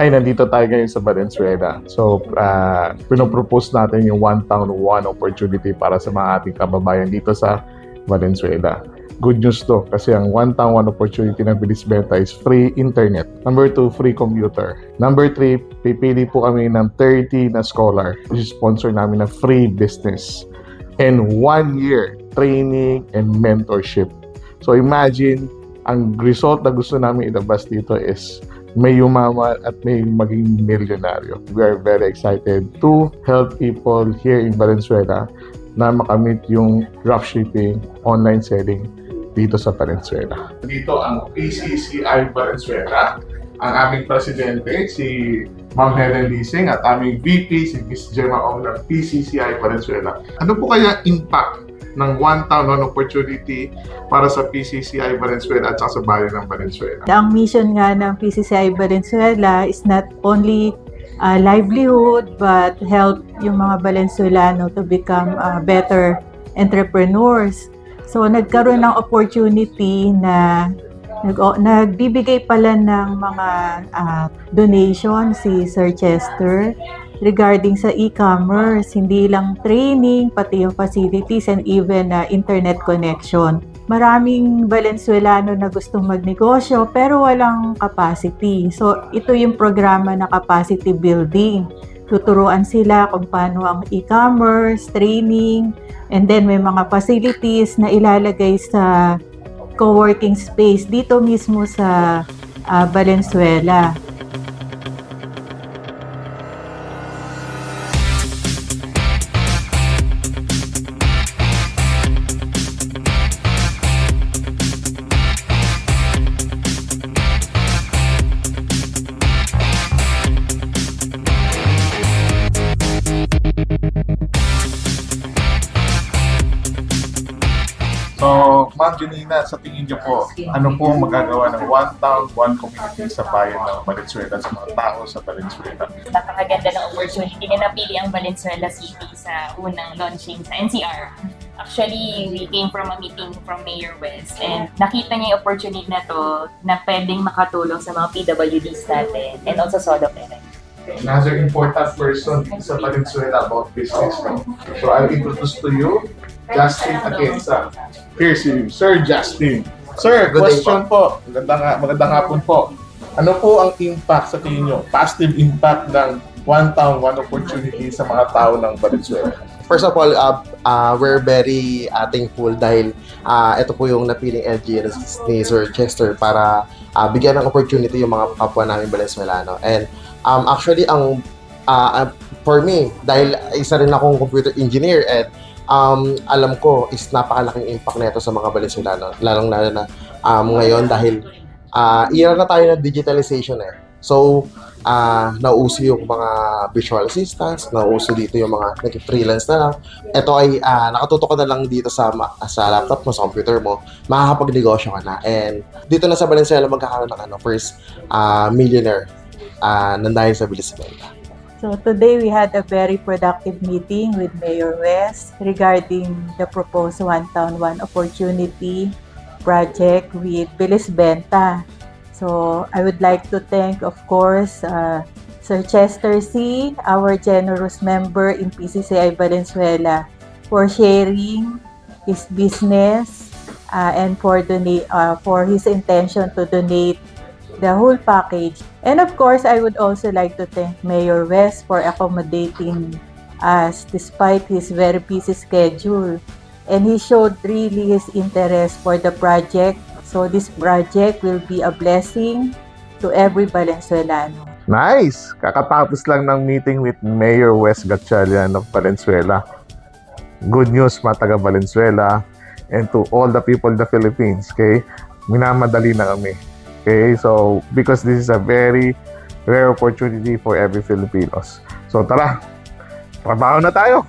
Ay, nandito tayo ngayon sa Valenzuela. So, pinopropose natin yung One Town, One Opportunity para sa mga ating kababayan dito sa Valenzuela. Good news to, kasi ang One Town, One Opportunity ng Bilis Benta is free internet. Number 2, free computer. Number 3, pipili po kami ng 30 na scholar. Sponsor namin na free business. And 1 year training and mentorship. So, imagine, ang result na gusto namin ilabas dito is may yumaman at may maging milyonaryo. We are very excited to help people here in Valenzuela na makamit yung dropshipping, online selling dito sa Valenzuela. Dito ang PCCI Valenzuela, ang aming presidente, si Ma'am Helen Lising, at aming VP, si Ms. Gemma Ong ng PCCI Valenzuela. Ano po kaya impact ng One Town, One Opportunity para sa PCCI Valenzuela at sa bayan ng Valenzuela? Ang mission nga ng PCCI Valenzuela is not only livelihood but help yung mga Valenzuelano to become better entrepreneurs. So nagkaroon ng opportunity na nagbibigay pala ng mga donation si Sir Chester regarding sa e-commerce, hindi lang training, pati yung facilities and even internet connection. Maraming Valenzuelano na gustong magnegosyo pero walang capacity. So ito yung programa na capacity building. Tuturuan sila kung paano ang e-commerce, training, and then may mga facilities na ilalagay sa co-working space dito mismo sa Valenzuela. So, Ma'am Janina, sa tingin niyo po, ano po ang magagawa ng One Town, One Community sa bayan ng Valenzuela, sa mga tao sa Valenzuela? Napakaganda ng opportunity na napili ang Valenzuela City sa unang launching sa NCR. Actually, we came from a meeting from Mayor West and nakita niya yung opportunity na to na pwedeng makatulong sa mga PWDs natin and also solo parents. Another important person sa Valenzuela about business. No? So, I'll introduce to you Justin Atienza. Here si Sir Justin. Sir, question po. Magandang hapon po. Ano po ang impact sa tingin nyo? Positive impact ng One Town, One Opportunity sa mga tao ng Valenzuela? First of all, we're very thankful dahil ito po yung napiling LG ni Sir Chester para bigyan ng opportunity yung mga kapwa namin Valenzuelano. And actually, for me, dahil isa rin akong computer engineer and alam ko is napakalaking impact nito sa mga Valenzuelano, lalong-lalo na ngayon dahil era na tayo ng digitalization eh. So, nauso yung mga virtual assistants, nauso dito yung mga nag-freelance na lang. Ito ay nakatutok ka na lang dito sa laptop mo, sa computer mo, makakapagnegosyo ka na. And dito na sa Valenzuela magkakaroon ng first millionaire nang dahil sa Bilis Benta. So today we had a very productive meeting with Mayor West regarding the proposed One Town, One Opportunity project with Bilis Benta. So I would like to thank, of course, Sir Chester C., our generous member in PCCI Valenzuela, for sharing his business and for his intention to donate the whole package. And of course, I would also like to thank Mayor West for accommodating us despite his very busy schedule. And he showed really his interest for the project. So this project will be a blessing to every Valenzuelano. Nice! Kakatapos lang ng meeting with Mayor Wes Gatchalian of Valenzuela. Good news mga taga Valenzuela and to all the people in the Philippines, okay? Minamadali na kami. Okay, so because this is a very rare opportunity for every Filipinos. So tara, trabaho na tayo!